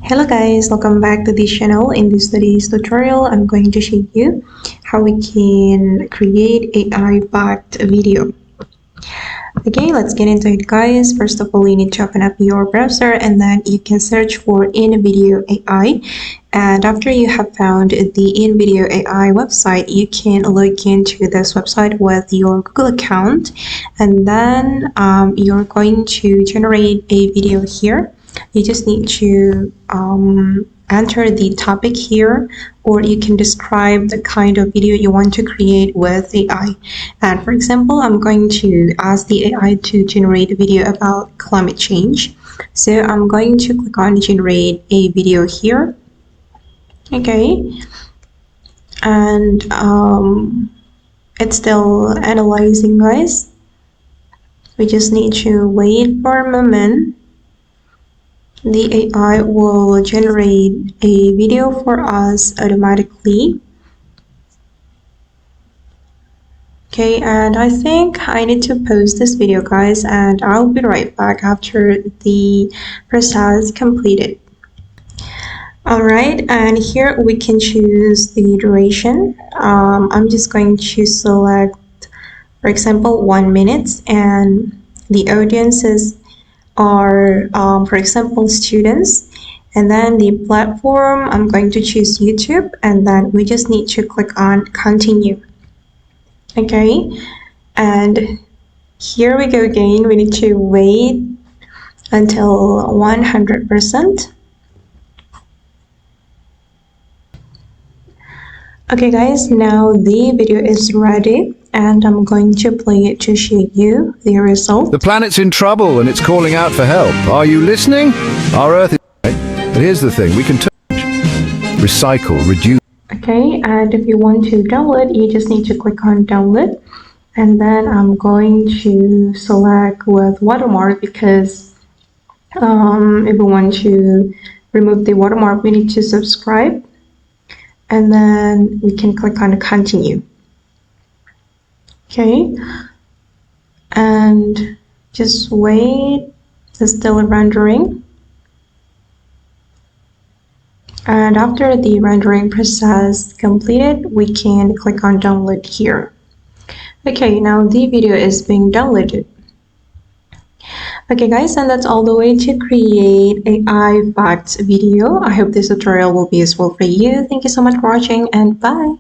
Hello guys, welcome back to this channel. In this today's tutorial, I'm going to show you how we can create AI-backed video. Okay, let's get into it guys. First of all, you need to open up your browser and then you can search for InVideo AI. And after you have found the InVideo AI website, you can log into this website with your Google account. And then you're going to generate a video here. You just need to enter the topic here, or you can describe the kind of video you want to create with AI. And for example, I'm going to ask the AI to generate a video about climate change. So I'm going to click on generate a video here. Okay. And it's still analyzing, guys. We just need to wait for a moment. The AI will generate a video for us automatically. Okay, and I think I need to pause this video guys, and I'll be right back after the process completed. Alright, and here we can choose the duration. I'm just going to select, for example, 1 minute, and the audiences are, for example, students. And then the platform, I'm going to choose YouTube, and then we just need to click on continue. Okay, and here we go again. We need to wait until 100%. Okay guys, now the video is ready and I'm going to play it to show you the result. The planet's in trouble and it's calling out for help. Are you listening? Our Earth is... But here's the thing, we can recycle, reduce... Okay, and if you want to download, you just need to click on download. And then I'm going to select with watermark because if we want to remove the watermark, we need to subscribe. And then we can click on continue. Okay, and just wait, it's still rendering. And after the rendering process completed, we can click on download here. Okay, now the video is being downloaded. Okay guys, and that's all the way to create AI-backed video. I hope this tutorial will be useful for you. Thank you so much for watching and bye.